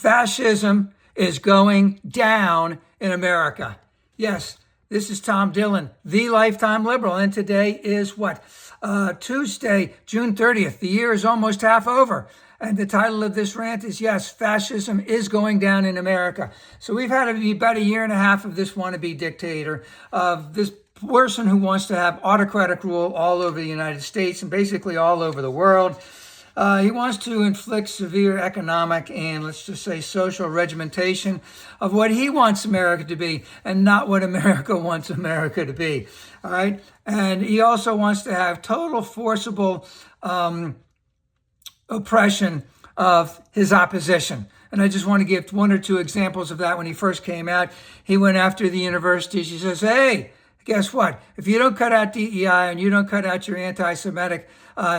Fascism is going down in America. Yes, this is Tom Dillon, the lifetime liberal, and today is what? Tuesday, June 30th. The year is almost half over. And the title of this rant is, yes, fascism is going down in America. So we've had about a year and a half of this wannabe dictator, of this person who wants to have autocratic rule all over the United States and basically all over the world. He wants to inflict severe economic and, let's just say, social regimentation of what he wants America to be and not what America wants America to be. All right. And he also wants to have total forcible oppression of his opposition. And I just want to give one or two examples of that. When he first came out, he went after the universities. He says, hey, guess what? If you don't cut out DEI and you don't cut out your anti-Semitic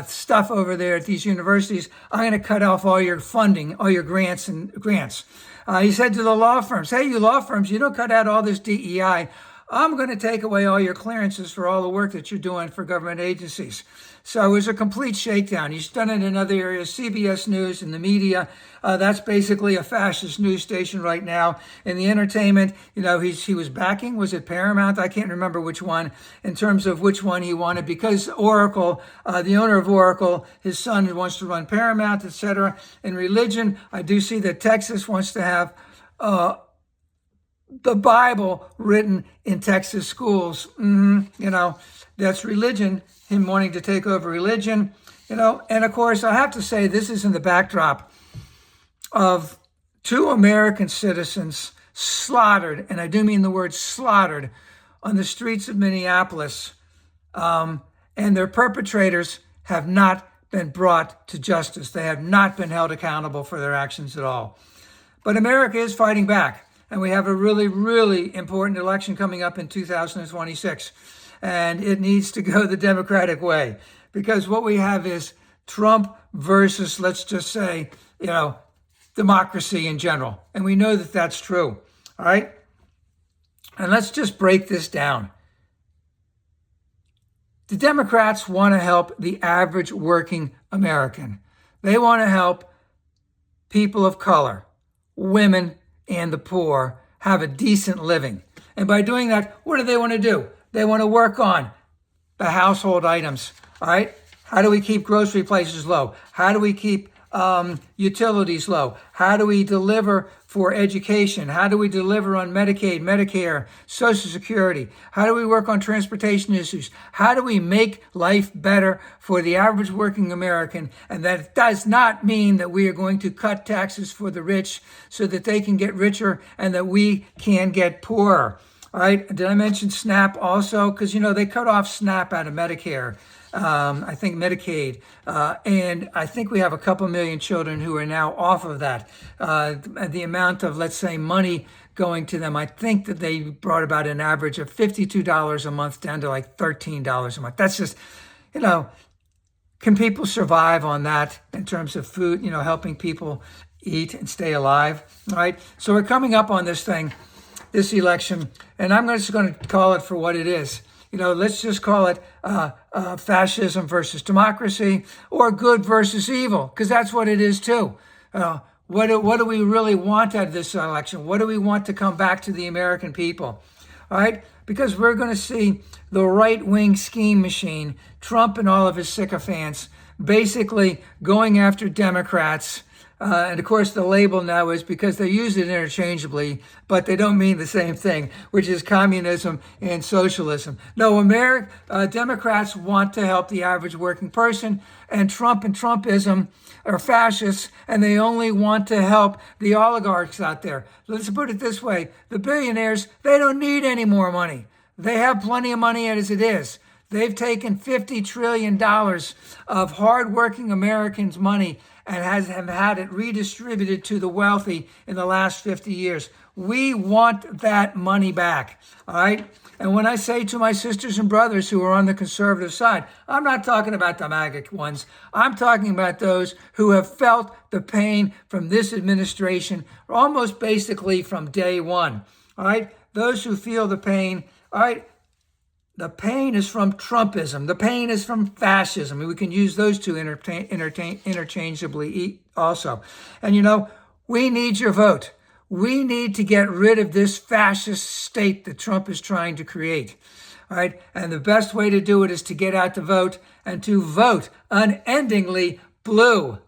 stuff over there at these universities, I'm going to cut off all your funding, all your grants. He said to the law firms, hey, you law firms, you don't cut out all this DEI, I'm going to take away all your clearances for all the work that you're doing for government agencies. So it was a complete shakedown. He's done it in other areas, CBS News and the media. That's basically a fascist news station right now. In the entertainment, he was backing, was it Paramount? I can't remember which one, in terms of which one he wanted, because Oracle, the owner of Oracle, his son wants to run Paramount, etc. In religion, I do see that Texas wants to have the Bible written in Texas schools. That's religion, him wanting to take over religion, and of course, I have to say, this is in the backdrop of 2 American citizens slaughtered, and I do mean the word slaughtered, on the streets of Minneapolis, and their perpetrators have not been brought to justice. They have not been held accountable for their actions at all. But America is fighting back, and we have a really, really important election coming up in 2026. And it needs to go the Democratic way, because what we have is Trump versus, let's just say, democracy in general. And we know that that's true. All right. And let's just break this down. The Democrats want to help the average working American. They want to help people of color, women, and the poor have a decent living. And by doing that, what do they want to do? They want to work on the household items, all right? How do we keep grocery prices low? How do we keep utilities low? How do we deliver for education? How do we deliver on Medicaid, Medicare, Social Security? How do we work on transportation issues? How do we make life better for the average working American? And that does not mean that we are going to cut taxes for the rich so that they can get richer and that we can get poorer. All right. Did I mention SNAP also? Because, they cut off SNAP out of Medicare, I think Medicaid. And I think we have a couple million children who are now off of that. The amount of, let's say, money going to them, I think that they brought about an average of $52 a month down to like $13 a month. That's just, can people survive on that in terms of food, helping people eat and stay alive? All right. So we're coming up on this election, and I'm just going to call it for what it is. Let's just call it fascism versus democracy, or good versus evil, because that's what it is too. What do we really want out of this election? What do we want to come back to the American people? All right, because we're going to see the right-wing scheme machine, Trump and all of his sycophants, basically going after Democrats. And of course, the label now is, because they use it interchangeably, but they don't mean the same thing, which is communism and socialism. No, Democrats want to help the average working person, and Trump and Trumpism are fascists, and they only want to help the oligarchs out there. Let's put it this way. The billionaires, they don't need any more money. They have plenty of money as it is. They've taken $50 trillion of hardworking Americans' money and have had it redistributed to the wealthy in the last 50 years. We want that money back, all right? And when I say to my sisters and brothers who are on the conservative side, I'm not talking about the MAGA ones. I'm talking about those who have felt the pain from this administration almost basically from day one, all right? Those who feel the pain, all right? The pain is from Trumpism. The pain is from fascism. We can use those two interchangeably also. And We need your vote. We need to get rid of this fascist state that Trump is trying to create. All right. And the best way to do it is to get out to vote and to vote unendingly blue.